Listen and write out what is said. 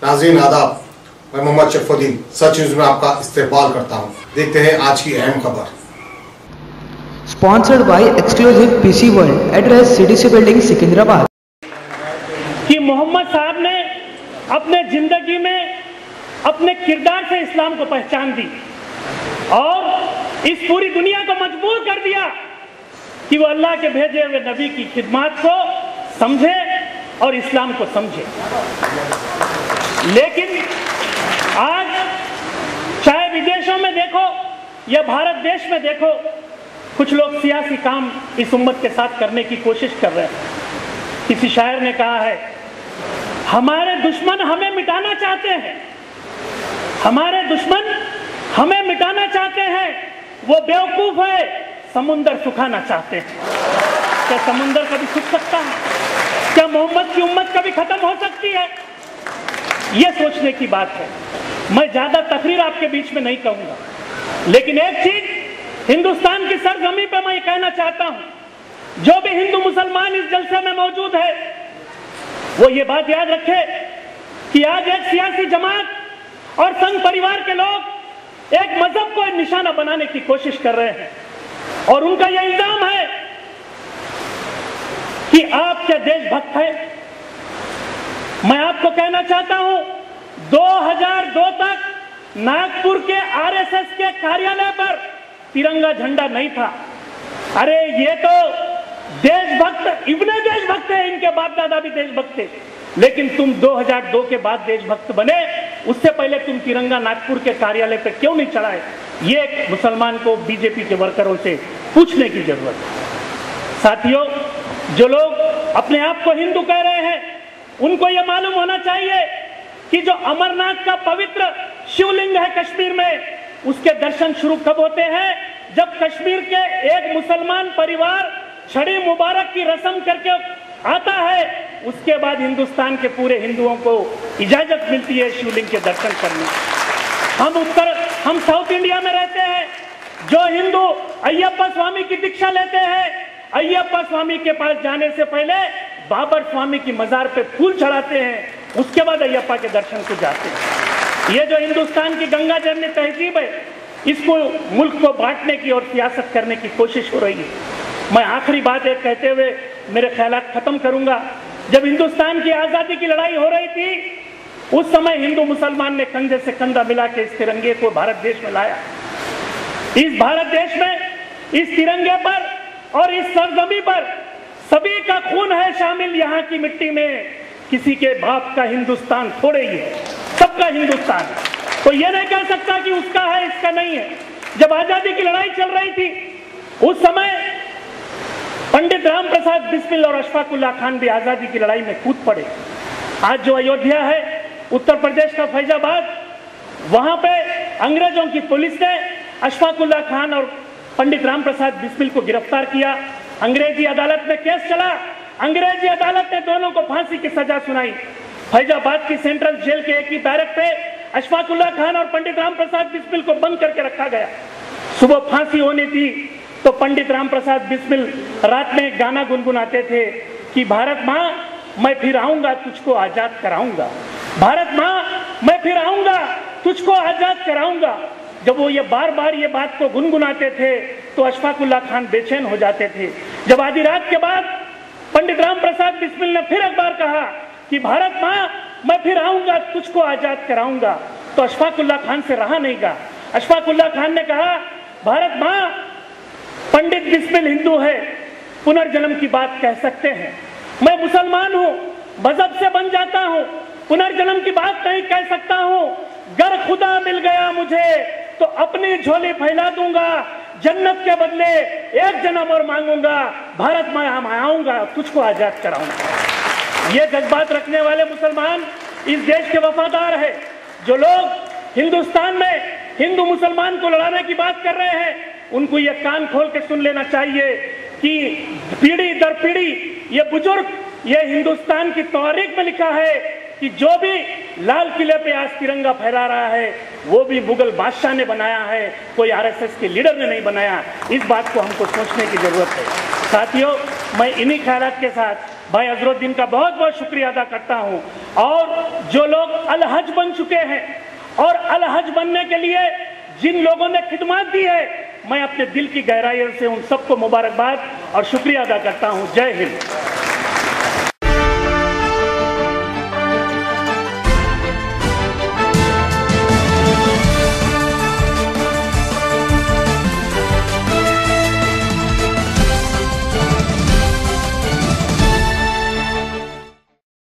नाज़रीन आदाब, मैं मोहम्मद शरफुद्दीन सच न्यूज में आपका इस्तकबाल करता हूं। देखते हैं आज की अहम खबर। Sponsored by exclusive PC world, address CDC building Secunderabad. कि मोहम्मद साहब ने अपने जिंदगी में अपने किरदार से इस्लाम को पहचान दी और इस पूरी दुनिया को मजबूर कर दिया कि वो अल्लाह के भेजे हुए नबी की खिदमत को समझे और इस्लाम को समझे। लेकिन आज चाहे विदेशों में देखो या भारत देश में देखो, कुछ लोग सियासी काम इस उम्मत के साथ करने की कोशिश कर रहे हैं। किसी शायर ने कहा है, हमारे दुश्मन हमें मिटाना चाहते हैं, हमारे दुश्मन हमें मिटाना चाहते हैं, वो बेवकूफ है, समुंदर सुखाना चाहते हैं। क्या समुंदर कभी सूख सकता है? क्या मोहम्मद की उम्मत कभी खत्म हो सकती है? ये सोचने की बात है। मैं ज्यादा तकरीर आपके बीच में नहीं कहूंगा, लेकिन एक चीज हिंदुस्तान की सरजमी पे मैं कहना चाहता हूं, जो भी हिंदू मुसलमान इस जलसे में मौजूद है वो ये बात याद रखे कि आज एक सियासी जमात और संघ परिवार के लोग एक मजहब को निशाना बनाने की कोशिश कर रहे हैं और उनका यह इल्जाम है कि आप क्या देशभक्त हैं। मैं आपको कहना चाहता हूं, 2002 तक नागपुर के आरएसएस के कार्यालय पर तिरंगा झंडा नहीं था। अरे ये तो देशभक्त इब्ने देशभक्त है, इनके बाप दादा भी देशभक्त थे, लेकिन तुम 2002 के बाद देशभक्त बने, उससे पहले तुम तिरंगा नागपुर के कार्यालय पर क्यों नहीं चढ़ाए? ये मुसलमान को बीजेपी के वर्करों से पूछने की जरूरत है। साथियों, जो लोग अपने आप को हिंदू कह रहे हैं उनको यह मालूम होना चाहिए कि जो अमरनाथ का पवित्र शिवलिंग है कश्मीर में, उसके दर्शन शुरू कब होते हैं? जब कश्मीर के एक मुसलमान परिवार छड़ी मुबारक की रस्म करके आता है, उसके बाद हिंदुस्तान के पूरे हिंदुओं को इजाजत मिलती है शिवलिंग के दर्शन करने। हम साउथ इंडिया में रहते हैं, जो हिंदू अय्यप्पा स्वामी की दीक्षा लेते हैं, अय्यप्पा स्वामी के पास जाने से पहले बाबर स्वामी की मजार पे फूल चढ़ाते हैं, उसके बाद अय्यप्पा के दर्शन को जाते हैं। ये जो हिंदुस्तान की गंगा जमनी तहजीब है, इसको मुल्क को बांटने की और सियासत करने की कोशिश हो रही है। मैं आखिरी बात एक कहते हुए मेरे ख्यालात खत्म करूंगा। जब हिंदुस्तान की आजादी की लड़ाई हो रही थी, उस समय हिंदू मुसलमान ने कंधे से कंधा मिला के इस तिरंगे को भारत देश में लाया। इस भारत देश में इस तिरंगे पर और इस सरजमी पर सभी का खून है शामिल। यहाँ की मिट्टी में किसी के बाप का हिंदुस्तान थोड़े ही है, सबका हिंदुस्तान है। तो ये नहीं कह सकता कि उसका है इसका नहीं है। जब आजादी की लड़ाई चल रही थी, उस समय पंडित राम प्रसाद बिस्मिल और अशफाक उल्लाह खान भी आजादी की लड़ाई में कूद पड़े। आज जो अयोध्या है, उत्तर प्रदेश का फैजाबाद, वहां पे अंग्रेजों की पुलिस ने अशफाक उल्लाह खान और पंडित राम प्रसाद बिस्मिल को गिरफ्तार किया। अंग्रेजी अदालत में केस चला, अंग्रेजी अदालत ने दोनों को फांसी की सजा सुनाई। फैजाबाद की सेंट्रल जेल के एक ही बैरक पे अशफाक उल्लाह खान और पंडित राम प्रसाद बिस्मिल को बंद करके रखा गया। सुबह फांसी होनी थी तो पंडित राम प्रसाद बिस्मिल रात में एक गाना गुनगुनाते थे कि भारत माँ मैं फिर आऊंगा तुझको आजाद कराऊंगा, भारत माँ मैं फिर आऊंगा तुझको आजाद कराऊंगा। जब वो ये बार बार ये बात को गुनगुनाते थे तो अशफाक उल्लाह खान बेचैन हो जाते थे। जब आधी रात के बाद पंडित राम प्रसाद बिस्मिल ने फिर एक बार कहा कि भारत माँ मैं फिर आऊंगा तुझको आजाद कराऊंगा, तो अशफाक उल्लाह खान से रहा नहीं गया। अशफाक उल्लाह खान ने कहा, भारत माँ पंडित बिस्मिल हिंदू है, पुनर्जन्म की बात कह सकते हैं, मैं मुसलमान हूँ, मजहब से बन जाता हूँ, पुनर्जन्म की बात नहीं कह सकता हूँ। गर खुदा मिल गया मुझे तो अपनी झोली फैला दूंगा, जन्नत के बदले एक जन्म और मांगूंगा, भारत में आऊंगा तुझको आजाद कराऊंगा। ये जज्बात रखने वाले मुसलमान इस देश के वफादार है। जो लोग हिंदुस्तान में हिंदू मुसलमान को लड़ाने की बात कर रहे हैं, उनको ये कान खोल के सुन लेना चाहिए कि पीढ़ी दर पीढ़ी ये बुजुर्ग, ये हिंदुस्तान की तारीख में लिखा है कि जो भी लाल किले पे आज तिरंगा फहरा रहा है वो भी मुगल बादशाह ने बनाया है, कोई आरएसएस के लीडर ने नहीं बनाया। इस बात को हमको सोचने की जरूरत है। साथियों, मैं इन्हीं ख्यालात के साथ भाई अजरुद्दीन का बहुत बहुत शुक्रिया अदा करता हूं और जो लोग अलहज बन चुके हैं और अलहज बनने के लिए जिन लोगों ने खिदमत दी है, मैं अपने दिल की गहराइयों से उन सबको मुबारकबाद और शुक्रिया अदा करता हूं। जय हिंद।